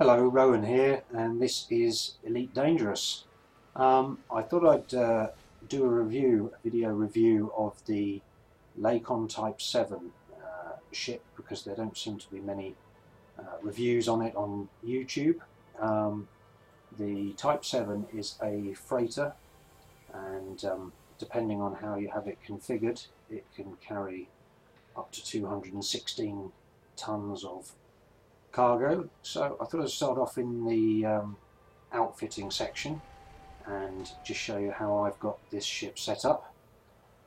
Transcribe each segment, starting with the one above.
Hello, Rowan here, and this is Elite Dangerous. I thought I'd do a video review of the Lakon Type 7 ship because there don't seem to be many reviews on it on YouTube. The Type 7 is a freighter, and depending on how you have it configured, it can carry up to 216 tons of cargo. So I thought I'd start off in the outfitting section and just show you how I've got this ship set up.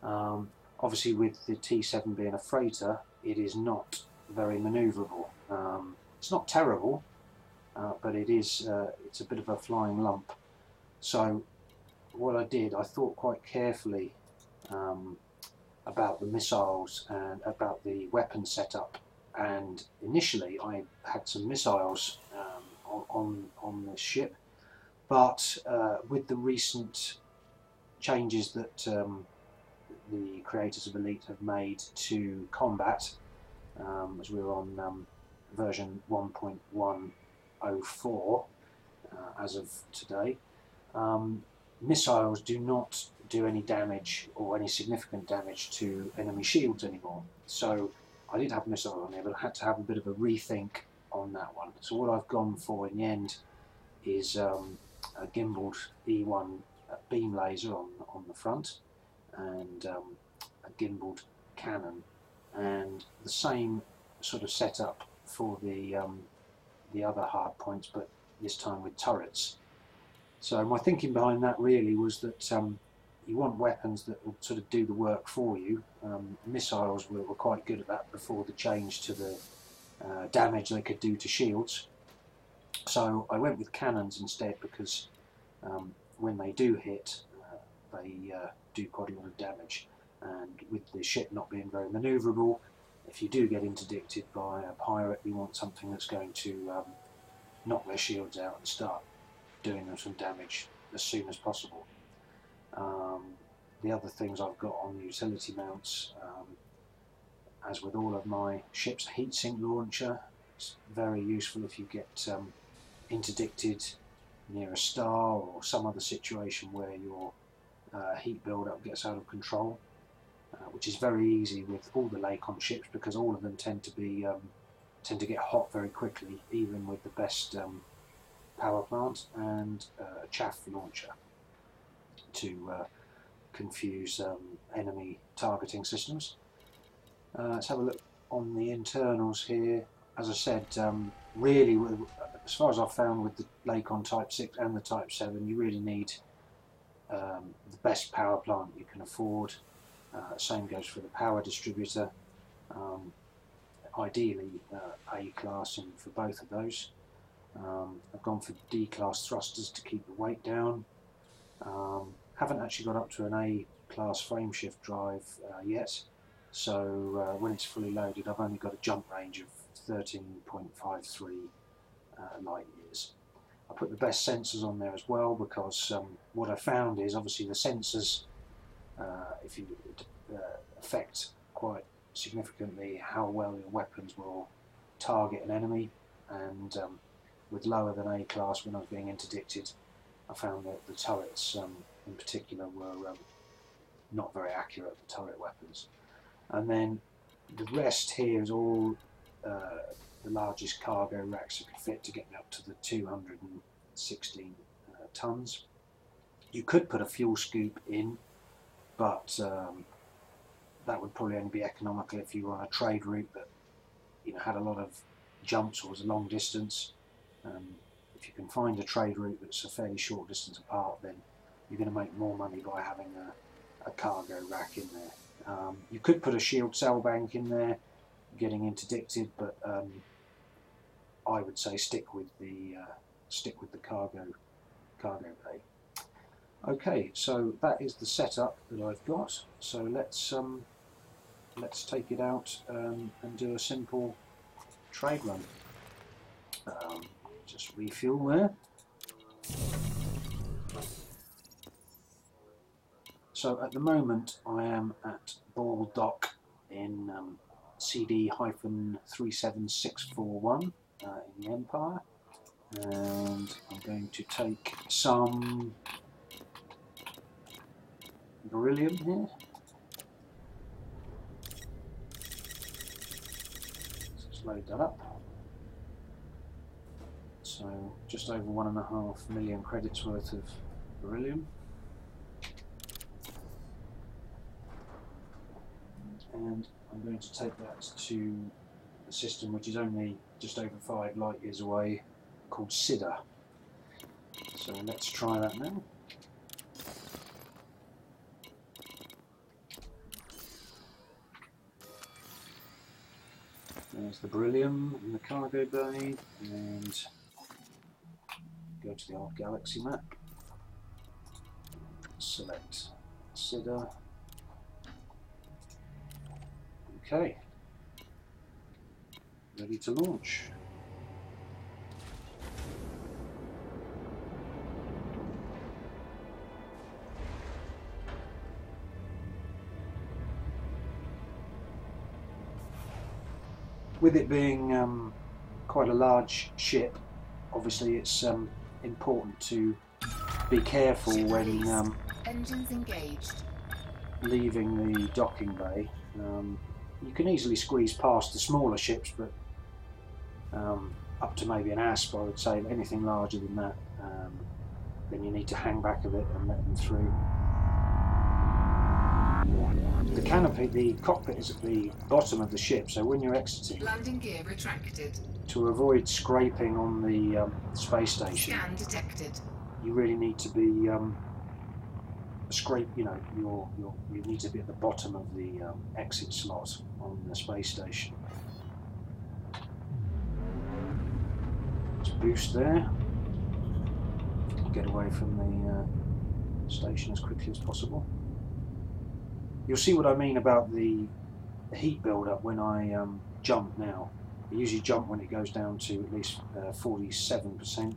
Obviously, with the T7 being a freighter, it is not very manoeuvrable. It's not terrible, but it's a bit of a flying lump. So what I did, I thought quite carefully about the missiles and about the weapon setup. And initially I had some missiles on this ship, but with the recent changes that the creators of Elite have made to combat, as we're on version 1.104 as of today, missiles do not do any damage or any significant damage to enemy shields anymore. So I did have missiles on there, but I had to have a bit of a rethink on that one. So what I've gone for in the end is a gimbaled E1 beam laser on the front, and a gimbaled cannon, and the same sort of setup for the other hard points, but this time with turrets. So my thinking behind that really was that you want weapons that will sort of do the work for you. Missiles were quite good at that before the change to the damage they could do to shields. So I went with cannons instead because when they do hit, they do quite a lot of damage. And with the ship not being very manoeuvrable, if you do get interdicted by a pirate, you want something that's going to knock their shields out and start doing them some damage as soon as possible. The other things I've got on the utility mounts, as with all of my ships, a heatsink launcher. It's very useful if you get interdicted near a star or some other situation where your heat buildup gets out of control, which is very easy with all the Lakon ships because all of them tend to get hot very quickly, even with the best power plant and a chaff launcher to confuse enemy targeting systems. Let's have a look on the internals here. As I said, really, as far as I've found with the Lakon Type 6 and the Type 7, you really need the best power plant you can afford. Same goes for the power distributor. Ideally A-class for both of those. I've gone for D-class thrusters to keep the weight down. Haven't actually got up to an A-class frameshift drive yet, so when it's fully loaded I've only got a jump range of 13.53 light years. I put the best sensors on there as well because what I found is obviously the sensors if you affect quite significantly how well your weapons will target an enemy, and with lower than A class, when I was being interdicted, I found that the turrets in particular were not very accurate, the turret weapons. And then the rest here is all the largest cargo racks you could fit to get me up to the 216 tons. You could put a fuel scoop in, but that would probably only be economical if you were on a trade route that had a lot of jumps or was a long distance. If you can find a trade route that's a fairly short distance apart, then you're going to make more money by having a cargo rack in there. You could put a shield cell bank in there, getting interdicted, but I would say stick with the cargo bay. Okay, so that is the setup that I've got. So let's take it out and do a simple trade run. Just refuel there. So at the moment I am at Buildup in CD-37641 in the Empire. And I'm going to take some beryllium here. Let's load that up. So just over 1.5 million credits worth of beryllium. And I'm going to take that to a system which is only just over 5 light years away, called Cider. So let's try that now. There's the beryllium in the cargo bay, and go to the Arc Galaxy map. Select Cider. Okay, ready to launch. With it being quite a large ship, obviously it's important to be careful when engines engaged, leaving the docking bay. You can easily squeeze past the smaller ships, but up to maybe an asp, I would say. Anything larger than that, then you need to hang back a bit and let them through. The canopy, the cockpit is at the bottom of the ship, so when you're exiting, landing gear retracted, to avoid scraping on the space station, scan detected, you really need to be you need to be at the bottom of the exit slot on the space station. Let's boost there. Get away from the station as quickly as possible. You'll see what I mean about the heat build-up when I jump now. I usually jump when it goes down to at least 47%,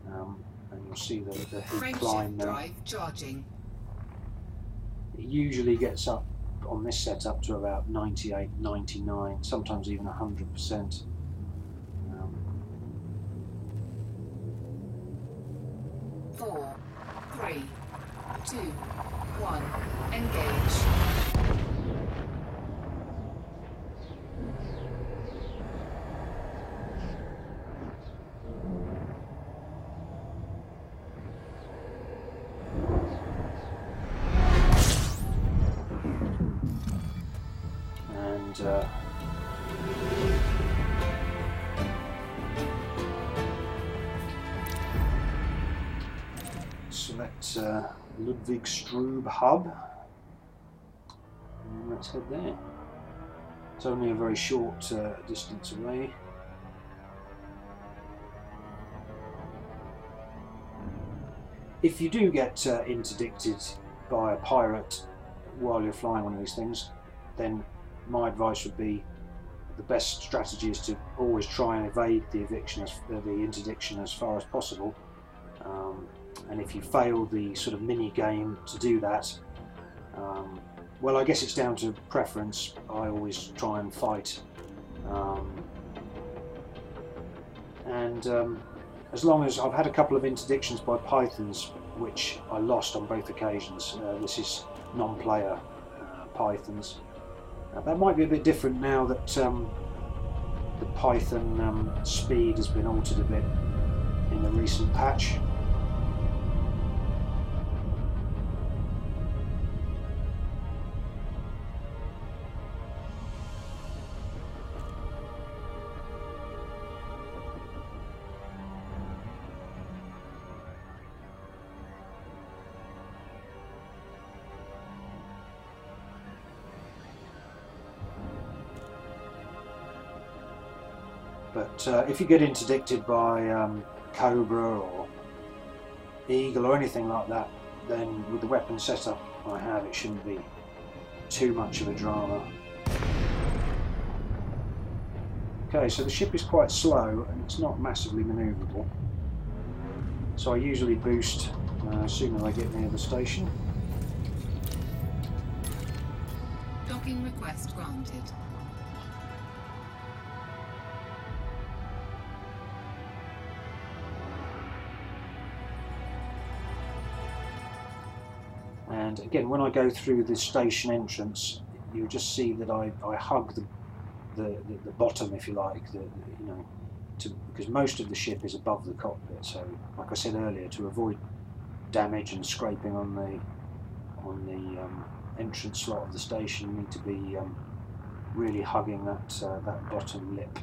and you'll see the heat climb now. Drive charging. It usually gets up on this setup to about 98, 99, sometimes even 100%. 4, 3, 2, 1, engage. Select Ludwigstrube hub, and let's head there. It's only a very short distance away. If you do get interdicted by a pirate while you're flying one of these things, then my advice would be the best strategy is to always try and evade the interdiction as far as possible. And if you fail the sort of mini game to do that, well, I guess it's down to preference. I always try and fight, as long as I've had a couple of interdictions by pythons, which I lost on both occasions. This is non-player pythons. That might be a bit different now that the python speed has been altered a bit in the recent patch. But if you get interdicted by Cobra or Eagle or anything like that, then with the weapon setup I have, it shouldn't be too much of a drama. Okay, so the ship is quite slow and it's not massively manoeuvrable, so I usually boost as soon as I get near the station. Docking request granted. And again, when I go through the station entrance, you'll just see that I hug the bottom, if you like, you know, because most of the ship is above the cockpit. So, like I said earlier, to avoid damage and scraping on the entrance slot of the station, you need to be really hugging that bottom lip.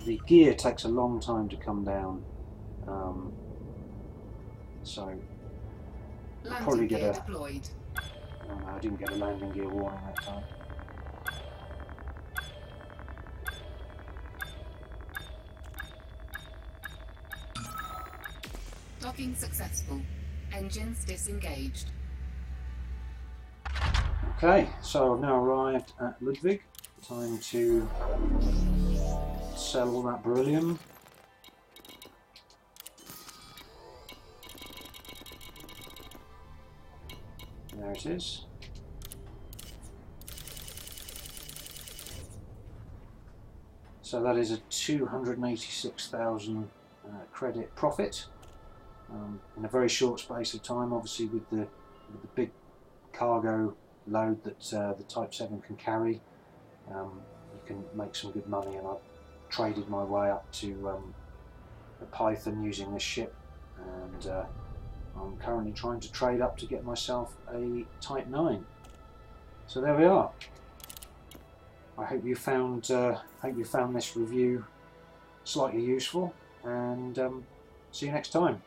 The gear takes a long time to come down, so I'll probably get a... deployed. Oh no, I didn't get a landing gear warning that time. Docking successful. Engines disengaged. Okay, so I've now arrived at Ludwig. Time to sell all that beryllium. There it is. So that is a 286,000 credit profit in a very short space of time. Obviously, with the big cargo load that the Type 7 can carry, you can make some good money. And I've traded my way up to the Python using this ship, and I'm currently trying to trade up to get myself a Type 9. So there we are. I hope you found this review slightly useful, and see you next time.